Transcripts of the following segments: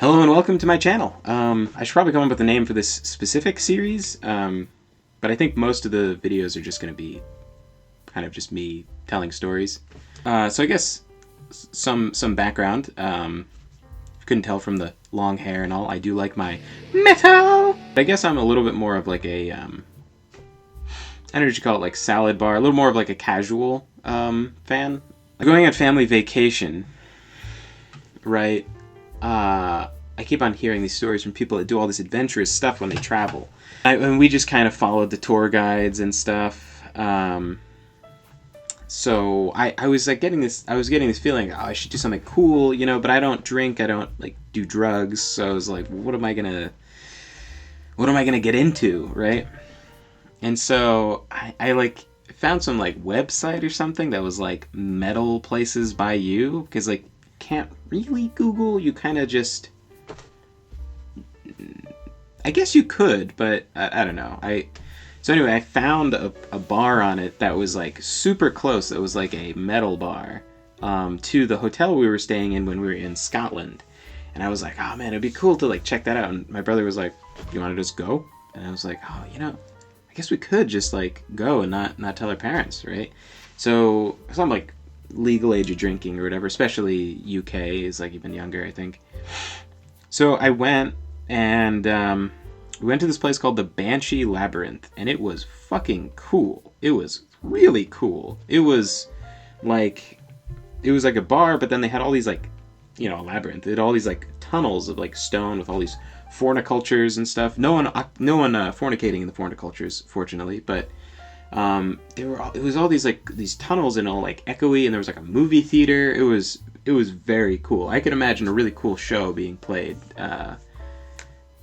Hello and welcome to my channel. I should probably come up with a name for this specific series, but I think most of the videos are just going to be kind of just me telling stories. So I guess some background. If you couldn't tell from the long hair and all, I do like my metal. I guess I'm a little bit more of like a, I don't know what you call it, like salad bar, a little more of like a casual fan. Going on family vacation, right? I keep on hearing these stories from people that do all this adventurous stuff when they travel. And we just kind of followed the tour guides and stuff. So I was like getting this feeling, oh, I should do something cool, you know, but I don't drink, I don't like do drugs. So I was like, what am I gonna get into, right? And so I like found some like website or something that was like metal places by you, because like can't really Google, you kind of just, I guess you could, but I don't know. So anyway, I found a bar on it that was like super close. It was like a metal bar to the hotel we were staying in when we were in Scotland. And I was like, oh man, it'd be cool to like check that out. And my brother was like, you want to just go? And I was like, oh, you know, I guess we could just like go and not tell our parents, right? So I'm like legal age of drinking or whatever, especially UK is like even younger, I think. So I went and we went to this place called the Banshee Labyrinth, and it was fucking cool. It was really cool. It was like a bar, but then they had all these like, you know, a labyrinth. They had all these like tunnels of like stone with all these fornicultures and stuff. No one fornicating in the fornicultures, fortunately, but it was all these like these tunnels and all like echoey, and there was like a movie theater. It was very cool. I could imagine a really cool show being played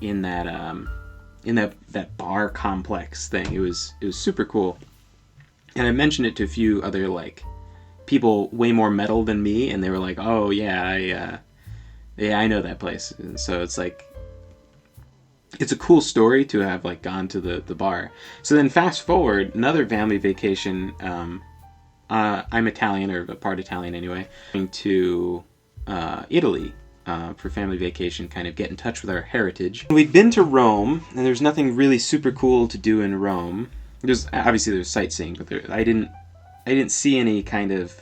in that bar complex thing. It was super cool. And I mentioned it to a few other like people way more metal than me, and they were like, "Oh yeah, I know that place." And so it's like, it's a cool story to have like gone to the bar. So then fast forward, another family vacation. I'm Italian, or a part Italian anyway. Going to Italy for family vacation, kind of get in touch with our heritage. We'd been to Rome, and there's nothing really super cool to do in Rome. There's sightseeing, but I didn't see any kind of.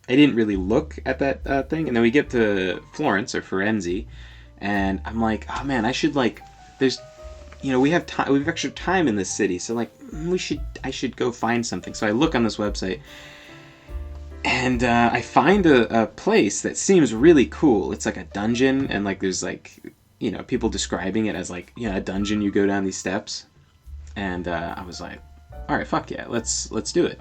I didn't really look at that thing. And then we get to Florence or Firenze, and I'm like, oh man, I should like. There's, you know, we have time. We have extra time in this city, so like I should go find something. So I look on this website. And I find a place that seems really cool. It's like a dungeon, and like there's like, you know, people describing it as like, you know, a dungeon. You go down these steps, and I was like, all right, fuck yeah, let's do it.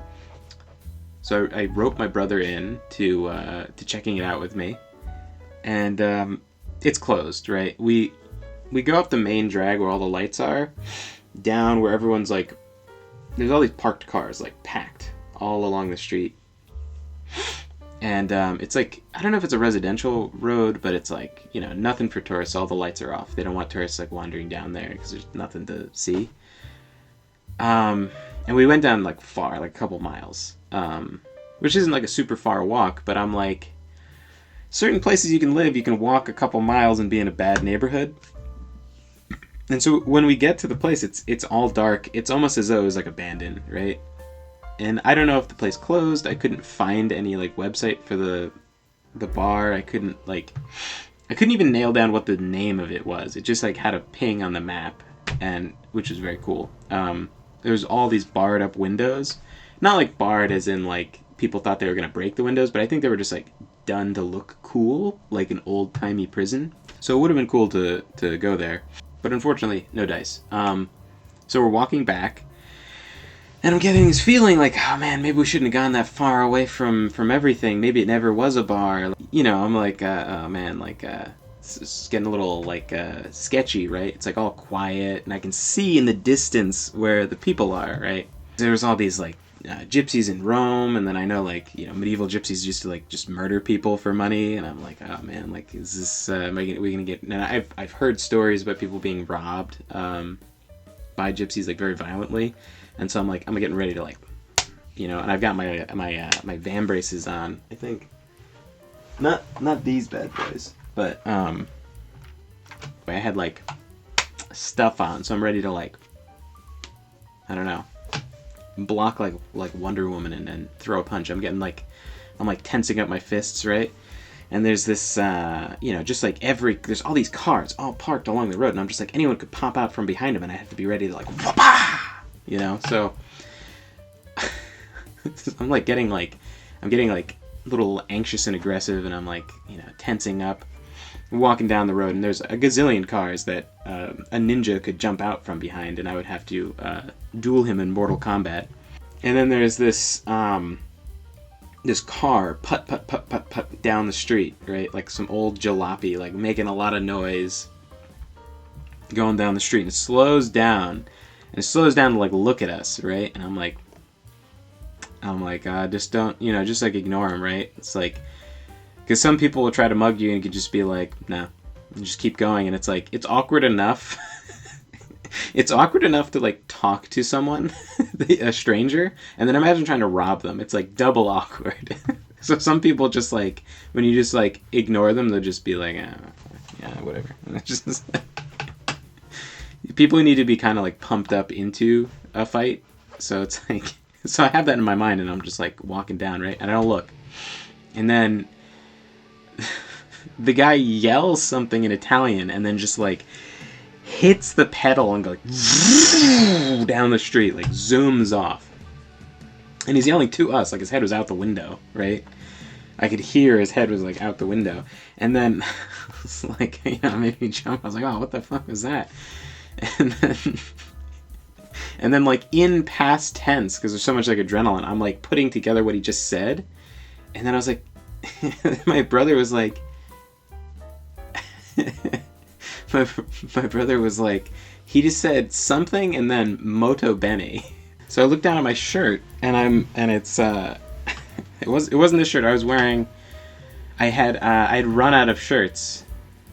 So I roped my brother in to checking it out with me, and it's closed. Right, we go up the main drag where all the lights are, down where everyone's like, there's all these parked cars like packed all along the street. And it's like, I don't know if it's a residential road, but it's like, you know, nothing for tourists. All the lights are off. They don't want tourists like wandering down there because there's nothing to see. And we went down like far, like a couple miles, which isn't like a super far walk, but I'm like, certain places you can live, you can walk a couple miles and be in a bad neighborhood. And so when we get to the place, it's all dark. It's almost as though it was like abandoned, right? And I don't know if the place closed. I couldn't find any like website for the bar. I couldn't even nail down what the name of it was. It just like had a ping on the map, and which was very cool. There was all these barred up windows, not like barred as in like people thought they were gonna break the windows, but I think they were just like done to look cool, like an old timey prison. So it would have been cool to go there, but unfortunately, no dice. So we're walking back. And I'm getting this feeling like, oh man, maybe we shouldn't have gone that far away from everything. Maybe it never was a bar. You know, I'm like, oh man, like, it's getting a little, like, sketchy, right? It's like all quiet, and I can see in the distance where the people are, right? There's all these, like, gypsies in Rome, and then I know, like, you know, medieval gypsies used to, like, just murder people for money, and I'm like, oh man, like, is this, are we gonna get, and I've heard stories about people being robbed, by gypsies, like, very violently. And so I'm like, I'm getting ready to like, you know, and I've got my van braces on. I think not these bad boys, but but I had like stuff on, so I'm ready to like, I don't know, block like Wonder Woman and then throw a punch. I'm like tensing up my fists, right? And there's this, just like there's all these cars all parked along the road, and I'm just like, anyone could pop out from behind them, and I have to be ready to like, whoop-ah! So I'm getting like a little anxious and aggressive, and I'm like, tensing up. I'm walking down the road, and there's a gazillion cars that a ninja could jump out from behind, and I would have to duel him in Mortal Kombat. And then there's this this car put down the street, right? Like some old jalopy, like making a lot of noise, going down the street, and it slows down to like look at us, right? And I'm like, just don't, just like ignore him, right? It's like, because some people will try to mug you and you can just be like, no, and just keep going, and it's like, it's awkward enough. It's awkward enough to like talk to someone, a stranger, and then imagine trying to rob them. It's like double awkward. So some people just like, when you just like ignore them, they'll just be like, yeah, whatever. Just people need to be kind of like pumped up into a fight. So it's like, so I have that in my mind, and I'm just like walking down, right? And I don't look. And then the guy yells something in Italian, and then just like hits the pedal and goes like down the street, like zooms off. And he's yelling to us, like his head was out the window, right? I could hear his head was like out the window. And then it's like, it made me jump. I was like, oh, what the fuck was that? And then like in past tense, because there's so much like adrenaline, I'm like putting together what he just said. And then I was like, my brother was like, my brother was like, he just said something and then Moto Bene. So I looked down at my shirt, and it's it wasn't this shirt I was wearing. I'd run out of shirts,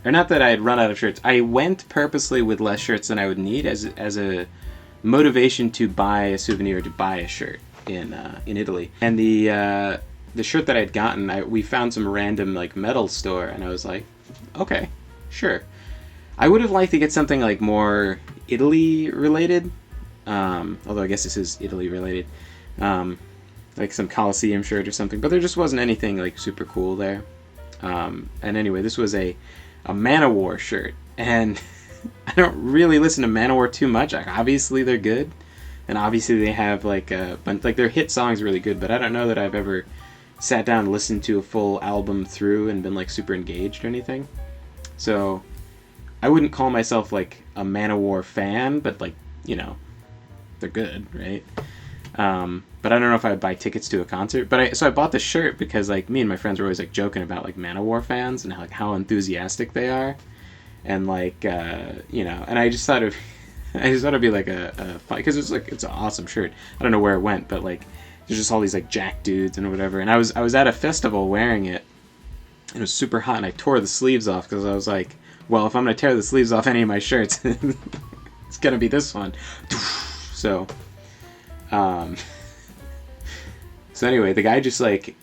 or not that I had run out of shirts. I went purposely with less shirts than I would need as a motivation to buy a souvenir, to buy a shirt in Italy. And the shirt that I'd gotten, we found some random like metal store, and I was like, okay, sure. I would have liked to get something like more Italy related, although I guess this is Italy related, like some Colosseum shirt or something, but there just wasn't anything like super cool there. And anyway, this was a Manowar shirt, and I don't really listen to Manowar too much. Like, obviously they're good, and obviously they have like their hit songs really good, but I don't know that I've ever sat down and listened to a full album through and been like super engaged or anything. So I wouldn't call myself like a Manowar fan, but like, they're good, right? But I don't know if I'd buy tickets to a concert. So I bought the shirt because like me and my friends were always like joking about like Manowar fans and how enthusiastic they are, and like and I just thought it'd be like a fun, because it's an awesome shirt. I don't know where it went, but like there's just all these like jack dudes and whatever. And I was at a festival wearing it. It was super hot, and I tore the sleeves off because I was like, well, if I'm gonna tear the sleeves off any of my shirts, it's gonna be this one. So, so anyway, the guy just like,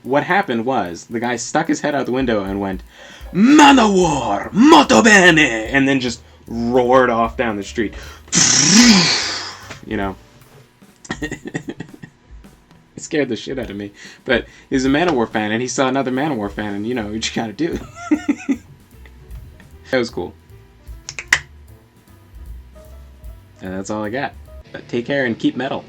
what happened was the guy stuck his head out the window and went, "Manowar, molto bene," and then just roared off down the street. It scared the shit out of me. But he's a Manowar fan, and he saw another Manowar fan, and what you gotta do. That was cool. And that's all I got. But take care and keep metal.